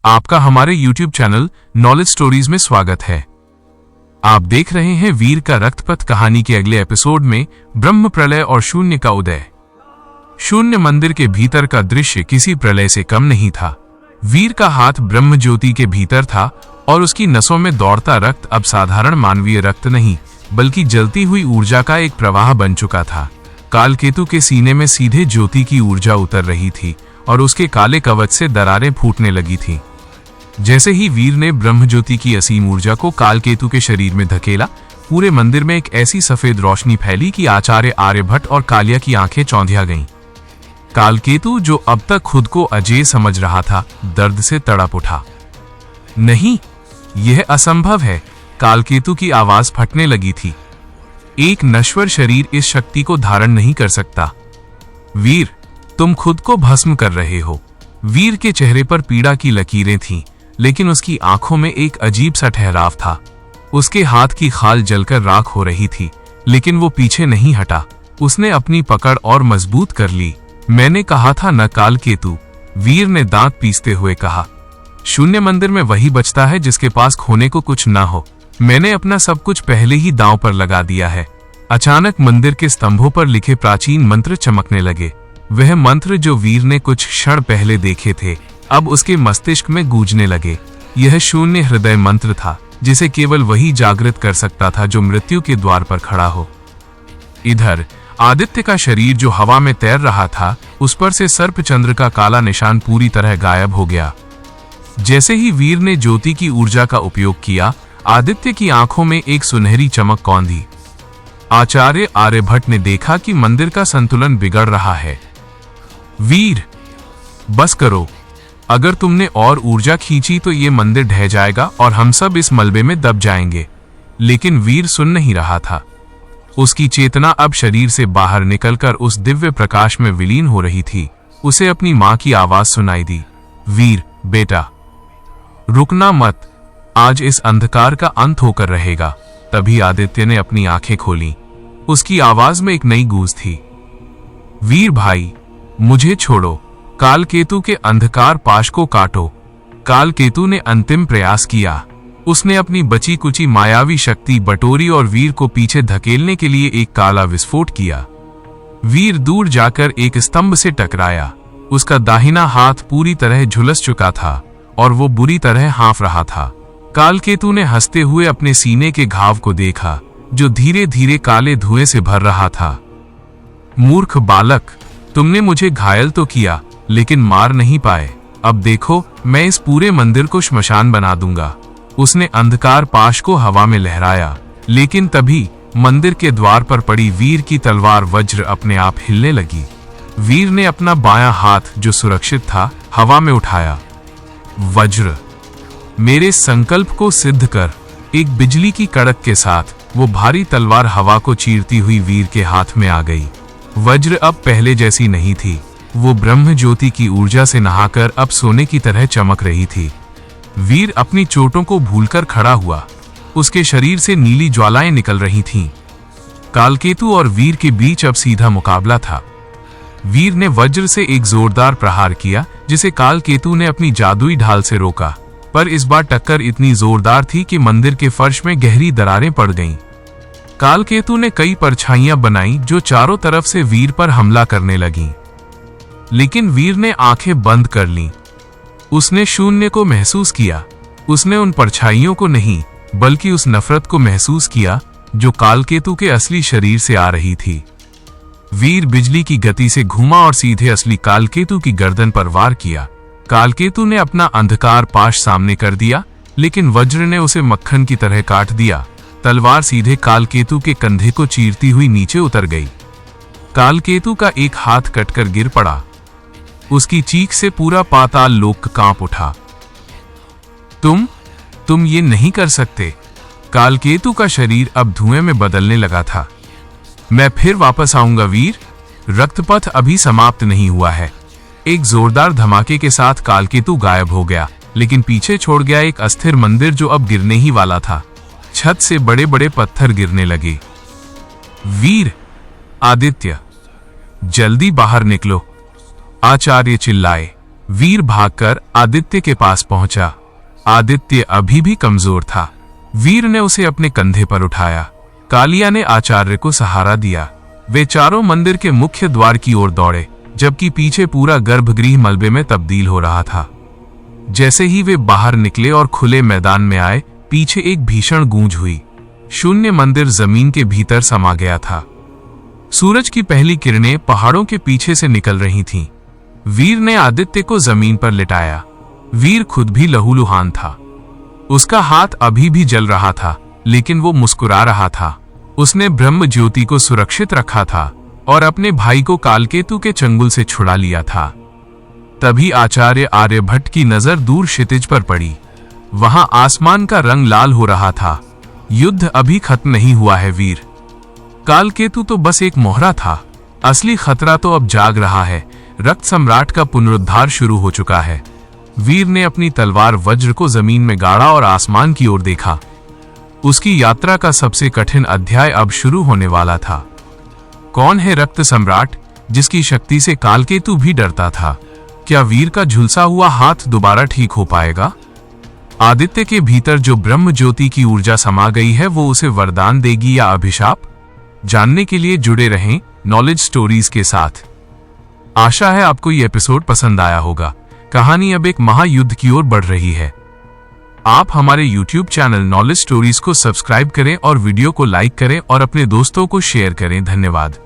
आपका हमारे YouTube channel knowledge stories में स्वागत है। आप देख रहे हैं वीर का रक्तपथ कहानी के अगले एपिसोड में ब्रह्म प्रलय और शून्य का उदय। शून्य मंदिर के भीतर का दृश्य किसी प्रलय से कम नहीं था। वीर का हाथ ब्रह्म ज्योति के भीतर था और उसकी नसों में दौड़ता रक्त अब साधारण मानवीय रक्त नहीं बल्कि जलती हुई ऊर्जा का एक प्रवाह बन चुका था। कालकेतु के सीने में सीधे ज्योति की ऊर्जा उतर रही थी और उसके काले कवच से दरारें फूटने लगी थीं। जैसे ही वीर ने ब्रह्म ज्योति की असीम ऊर्जा को कालकेतु के शरीर में धकेला, पूरे मंदिर में एक ऐसी सफेद रोशनी फैली कि आचार्य आर्यभट्ट और कालिया की आंखें चौंधिया गईं। कालकेतु, जो अब तक खुद को अजेय समझ रहा था, दर्द से तड़प उठा। नहीं, यह असंभव है। कालकेतु की आवाज फटने लगी थी। एक नश्वर शरीर इस शक्ति को धारण नहीं कर सकता। वीर, तुम खुद को भस्म कर रहे हो। वीर के चेहरे पर पीड़ा की लकीरें थीं, लेकिन उसकी आंखों में एक अजीब सा ठहराव था। उसके हाथ की खाल जलकर राख हो रही थी, लेकिन वो पीछे नहीं हटा। उसने अपनी पकड़ और मजबूत कर ली। मैंने कहा था न कालकेतु, वीर ने दांत पीसते हुए कहा। शून्य मंदिर में वही बचता है जिसके पास खोने को कुछ ना हो। मैंने अपना सब कुछ पहले ही दांव पर लगा दिया है। अचानक मंदिर के स्तंभों पर लिखे प्राचीन मंत्र चमकने लगे। वह मंत्र जो वीर ने कुछ क्षण पहले देखे थे, अब उसके मस्तिष्क में गूंजने लगे। यह शून्य हृदय मंत्र था, जिसे केवल वही जागृत कर सकता था जो मृत्यु के द्वार पर खड़ा हो। इधर आदित्य का शरीर जो हवा में तैर रहा था, उस पर से सर्पचंद्र का काला निशान पूरी तरह गायब हो गया। जैसे ही वीर ने ज्योति की ऊर्जा का उपयोग किया, आदित्य की आंखों में एक सुनहरी चमक कौंधी। आचार्य आर्यभट्ट ने देखा कि मंदिर का संतुलन बिगड़ रहा है। वीर, बस करो। अगर तुमने और ऊर्जा खींची तो ये मंदिर ढह जाएगा और हम सब इस मलबे में दब जाएंगे। लेकिन वीर सुन नहीं रहा था। उसकी चेतना अब शरीर से बाहर निकलकर उस दिव्य प्रकाश में विलीन हो रही थी। उसे अपनी मां की आवाज सुनाई दी। वीर बेटा, रुकना मत। आज इस अंधकार का अंत होकर रहेगा। तभी आदित्य ने अपनी आंखें खोली। उसकी आवाज में एक नई गूंज थी। वीर भाई, मुझे छोड़ो। कालकेतु के अंधकार पाश को काटो। कालकेतु ने अंतिम प्रयास किया। उसने अपनी बची कुची मायावी शक्ति बटोरी और वीर को पीछे धकेलने के लिए एक काला विस्फोट किया। वीर दूर जाकर एक स्तंभ से टकराया। उसका दाहिना हाथ पूरी तरह झुलस चुका था और वो बुरी तरह हाँफ रहा था। कालकेतु ने हंसते हुए अपने सीने के घाव को देखा, जो धीरे धीरे काले धुएं से भर रहा था। मूर्ख बालक, तुमने मुझे घायल तो किया, लेकिन मार नहीं पाए। अब देखो, मैं इस पूरे मंदिर को श्मशान बना दूंगा। उसने अंधकार पाश को हवा में लहराया, लेकिन तभी मंदिर के द्वार पर पड़ी वीर की तलवार वज्र अपने आप हिलने लगी। वीर ने अपना बायां हाथ, जो सुरक्षित था, हवा में उठाया। वज्र, मेरे संकल्प को सिद्ध कर। एक बिजली की कड़क के साथ वो भारी तलवार हवा को चीरती हुई वीर के हाथ में आ गई। वज्र अब पहले जैसी नहीं थी। वो ब्रह्म ज्योति की ऊर्जा से नहाकर अब सोने की तरह चमक रही थी। वीर अपनी चोटों को भूलकर खड़ा हुआ। उसके शरीर से नीली ज्वालाएं निकल रही थीं। कालकेतु और वीर के बीच अब सीधा मुकाबला था। वीर ने वज्र से एक जोरदार प्रहार किया, जिसे कालकेतु ने अपनी जादुई ढाल से रोका। पर इस बार टक्कर इतनी जोरदार थी कि मंदिर के फर्श में गहरी दरारें पड़ गईं। कालकेतु ने कई परछाइयां बनाई जो चारों तरफ से वीर पर हमला करने लगीं। लेकिन वीर ने आंखें बंद कर लीं। उसने शून्य को महसूस किया। उसने उन परछाइयों को नहीं, बल्कि उस नफरत को महसूस किया जो कालकेतु के असली शरीर से आ रही थी। वीर बिजली की गति से घूमा और सीधे असली कालकेतु की गर्दन पर वार किया। कालकेतु ने अपना अंधकार पाश सामने कर दिया, लेकिन वज्र ने उसे मक्खन की तरह काट दिया। तलवार सीधे कालकेतु के कंधे को चीरती हुई नीचे उतर गई। कालकेतु का एक हाथ कटकर गिर पड़ा। उसकी चीख से पूरा पाताल लोक कांप उठा। तुम ये नहीं कर सकते। कालकेतु का शरीर अब धुएं में बदलने लगा था। मैं फिर वापस आऊंगा वीर। रक्तपथ अभी समाप्त नहीं हुआ है। एक जोरदार धमाके के साथ कालकेतु गायब हो गया, लेकिन पीछे छोड़ गया एक अस्थिर मंदिर जो अब गिरने ही वाला था। छत से बड़े बड़े पत्थर गिरने लगे। वीर, आदित्य, जल्दी बाहर निकलो, आचार्य चिल्लाए। वीर भागकर आदित्य के पास पहुंचा। आदित्य अभी भी कमजोर था। वीर ने उसे अपने कंधे पर उठाया। कालिया ने आचार्य को सहारा दिया। वे चारों मंदिर के मुख्य द्वार की ओर दौड़े, जबकि पीछे पूरा गर्भगृह मलबे में तब्दील हो रहा था। जैसे ही वे बाहर निकले और खुले मैदान में आए, पीछे एक भीषण गूंज हुई। शून्य मंदिर जमीन के भीतर समा गया था। सूरज की पहली किरणें पहाड़ों के पीछे से निकल रही थीं। वीर ने आदित्य को जमीन पर लिटाया। वीर खुद भी लहूलुहान था। उसका हाथ अभी भी जल रहा था, लेकिन वो मुस्कुरा रहा था। उसने ब्रह्म ज्योति को सुरक्षित रखा था और अपने भाई को कालकेतु के चंगुल से छुड़ा लिया था। तभी आचार्य आर्यभट्ट की नजर दूर क्षितिज पर पड़ी। वहां आसमान का रंग लाल हो रहा था। युद्ध अभी खत्म नहीं हुआ है वीर। कालकेतु तो बस एक मोहरा था। असली खतरा तो अब जाग रहा है। रक्त सम्राट का पुनरुद्धार शुरू हो चुका है। वीर ने अपनी तलवार वज्र को जमीन में गाड़ा और आसमान की ओर देखा। उसकी यात्रा का सबसे कठिन अध्याय अब शुरू होने वाला था। कौन है रक्त सम्राट, जिसकी शक्ति से कालकेतु भी डरता था? क्या वीर का झुलसा हुआ हाथ दोबारा ठीक हो पाएगा? आदित्य के भीतर जो ब्रह्म ज्योति की ऊर्जा समा गई है, वो उसे वरदान देगी या अभिशाप? जानने के लिए जुड़े रहें नॉलेज स्टोरीज के साथ। आशा है आपको ये एपिसोड पसंद आया होगा। कहानी अब एक महायुद्ध की ओर बढ़ रही है। आप हमारे YouTube चैनल नॉलेज स्टोरीज को सब्सक्राइब करें और वीडियो को लाइक करें और अपने दोस्तों को शेयर करें। धन्यवाद।